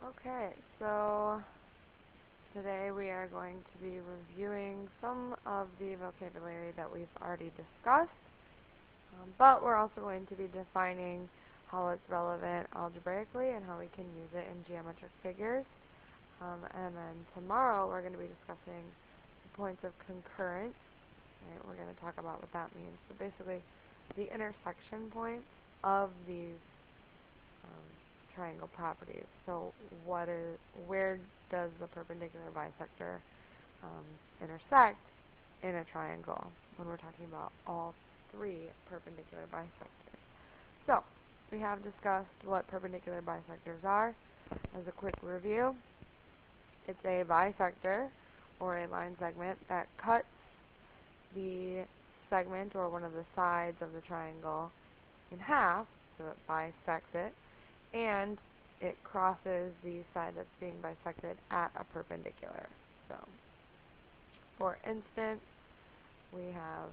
Okay, so today we are going to be reviewing some of the vocabulary that we've already discussed, but we're also going to be defining how it's relevant algebraically and how we can use it in geometric figures. And then tomorrow we're going to be discussing the points of concurrence. Right, we're going to talk about what that means. So basically, the intersection points of these triangle properties. So where does the perpendicular bisector intersect in a triangle when we're talking about all three perpendicular bisectors? So we have discussed what perpendicular bisectors are. As a quick review, it's a bisector or a line segment that cuts the segment or one of the sides of the triangle in half, so it bisects it, and it crosses the side that's being bisected at a perpendicular. So, for instance, we have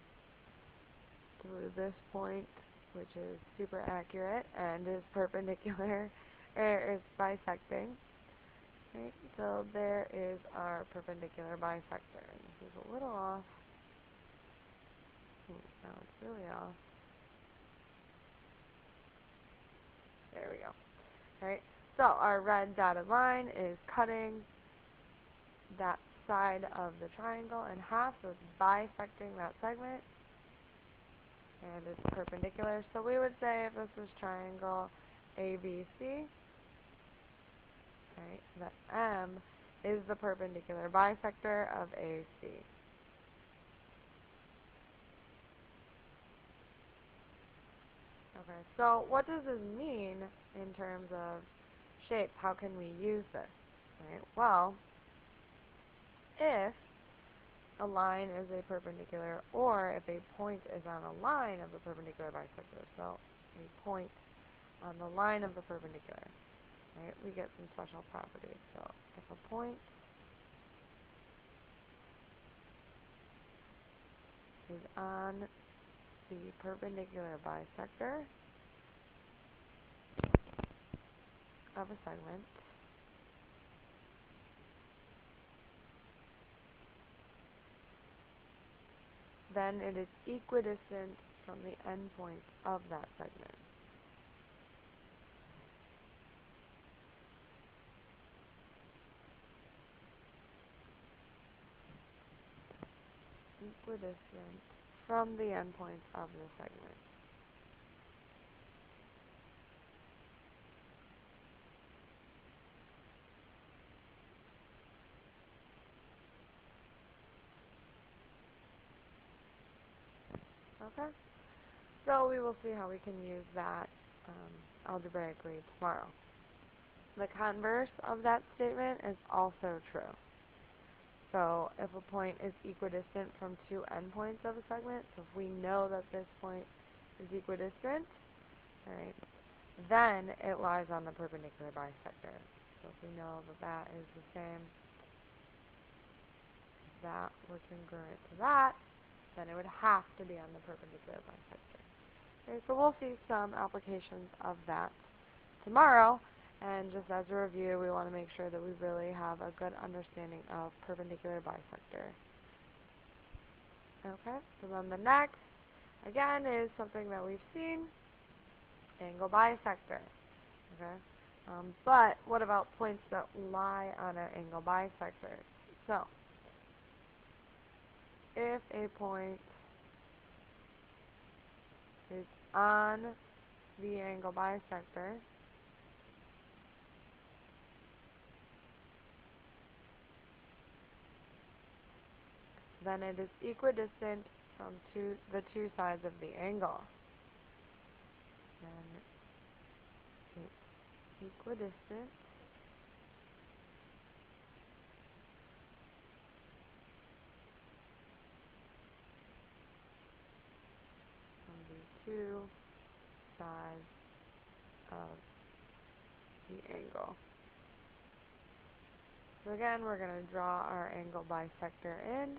through this point, which is super accurate and is perpendicular, or is bisecting. Right? So there is our perpendicular bisector. And this is a little off. Now it's really off. There we go. Right? So our red dotted line is cutting that side of the triangle in half, so it's bisecting that segment, and it's perpendicular. So we would say if this was triangle ABC, right, the M is the perpendicular bisector of AC. Okay, so what does this mean in terms of shapes? How can we use this? Right? Well, if a line is a perpendicular, or if a point is on a line of the perpendicular bisector, so a point on the line of the perpendicular, right, we get some special properties. So if a point is on the perpendicular bisector of a segment, then it is equidistant from the endpoint of that segment. Equidistant from the endpoint of the segment. Okay? So we will see how we can use that algebraically tomorrow. The converse of that statement is also true. So if a point is equidistant from two endpoints of a segment, so if we know that this point is equidistant, right, then it lies on the perpendicular bisector. So if we know that that is the same, that we're congruent to that, then it would have to be on the perpendicular bisector. Okay, so we'll see some applications of that tomorrow. And just as a review, we want to make sure that we really have a good understanding of perpendicular bisector. Okay, so then the next, again, is something that we've seen, angle bisector. Okay, but what about points that lie on an angle bisector? So, if a point is on the angle bisector, then it is equidistant from the two sides of the angle. Then it's equidistant from the two sides of the angle. So again, we're going to draw our angle bisector in.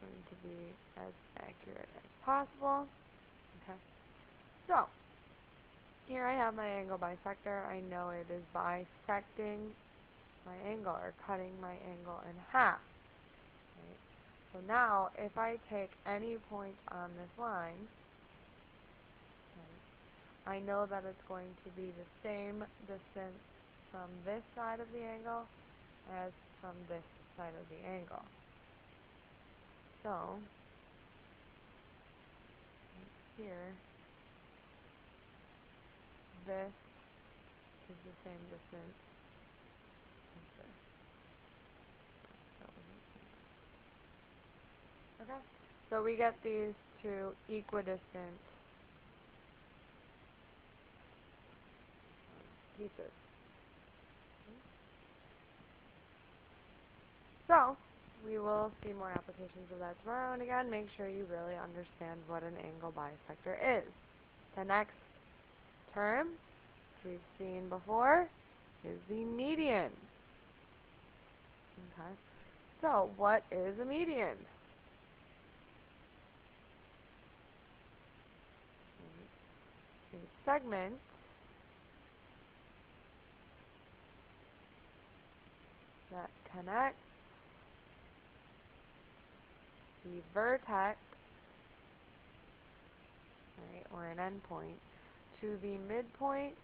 It's going to be as accurate as possible. Okay. So, here I have my angle bisector. I know it is bisecting my angle, or cutting my angle in half. Right? So now, if I take any point on this line, right, I know that it's going to be the same distance from this side of the angle as from this side of the angle. So, here, this is the same distance as this. Okay? So we get these two equidistant pieces. So, we will see more applications of that tomorrow, and again, make sure you really understand what an angle bisector is. The next term we've seen before is the median. Okay, so what is a median? A segment that connects the vertex, right, or an endpoint, to the midpoint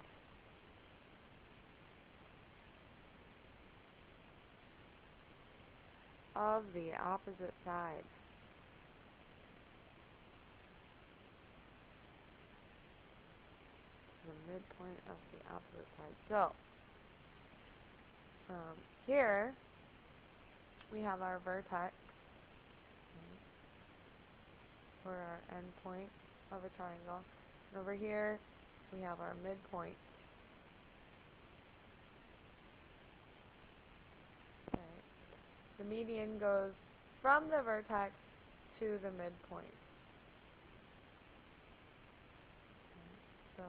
of the opposite side. The midpoint of the opposite side. So, here we have our vertex, right, or our endpoint of a triangle. And over here we have our midpoint. Right. The median goes from the vertex to the midpoint. Okay. So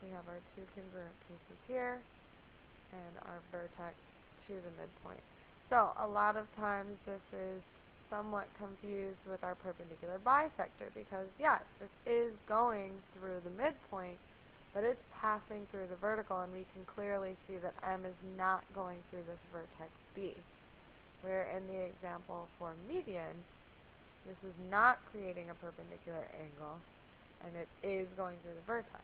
we have our two congruent pieces here and our vertex to the midpoint. So a lot of times this is somewhat confused with our perpendicular bisector, because yes, this is going through the midpoint, but it's passing through the vertical, and we can clearly see that M is not going through this vertex B. Where in the example for median, this is not creating a perpendicular angle, and it is going through the vertex.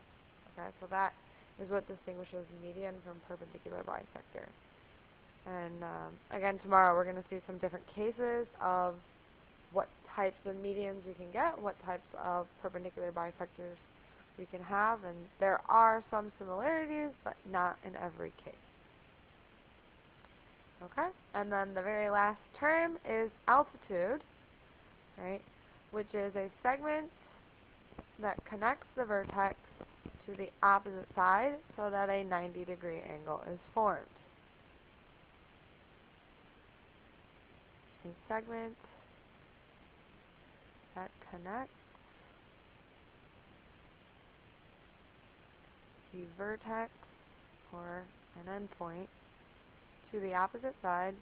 Okay, so that is what distinguishes median from perpendicular bisector. And again, tomorrow we're going to see some different cases of what types of medians we can get, what types of perpendicular bisectors we can have, and there are some similarities, but not in every case. Okay, and then the very last term is altitude, right, which is a segment that connects the vertex to the opposite side so that a 90-degree angle is formed. A segment that connects the vertex, or an endpoint, to the opposite side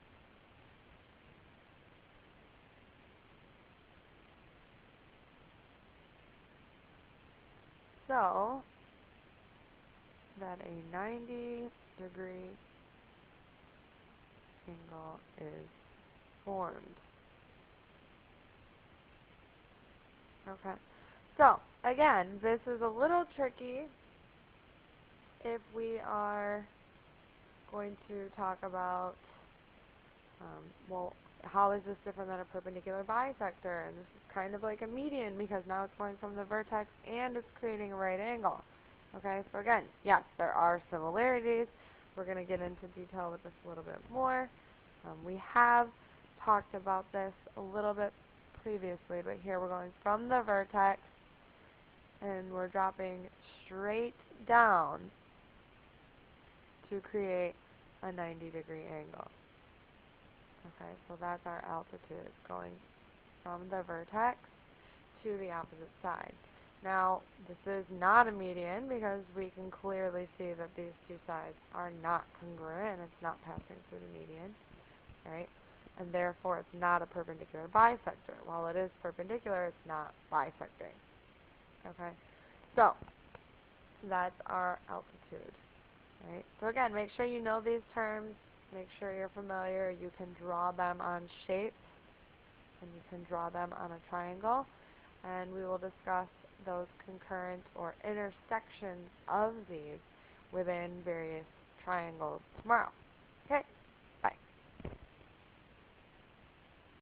so that a 90-degree angle is formed. Okay, so again, this is a little tricky if we are going to talk about, well, how is this different than a perpendicular bisector? And this is kind of like a median, because now it's going from the vertex and it's creating a right angle. Okay, so again, yes, there are similarities. We're going to get into detail with this a little bit more. We have talked about this a little bit previously, but here we're going from the vertex and we're dropping straight down to create a 90-degree angle. Okay, so that's our altitude, going from the vertex to the opposite side. Now, this is not a median, because we can clearly see that these two sides are not congruent and it's not passing through the median, right? And therefore it's not a perpendicular bisector. While it is perpendicular, it's not bisecting. Okay, so That's our altitude. Right? So again, make sure you know these terms. Make sure you're familiar. You can draw them on shapes, and you can draw them on a triangle. And we will discuss those concurrent or intersections of these within various triangles tomorrow. Okay,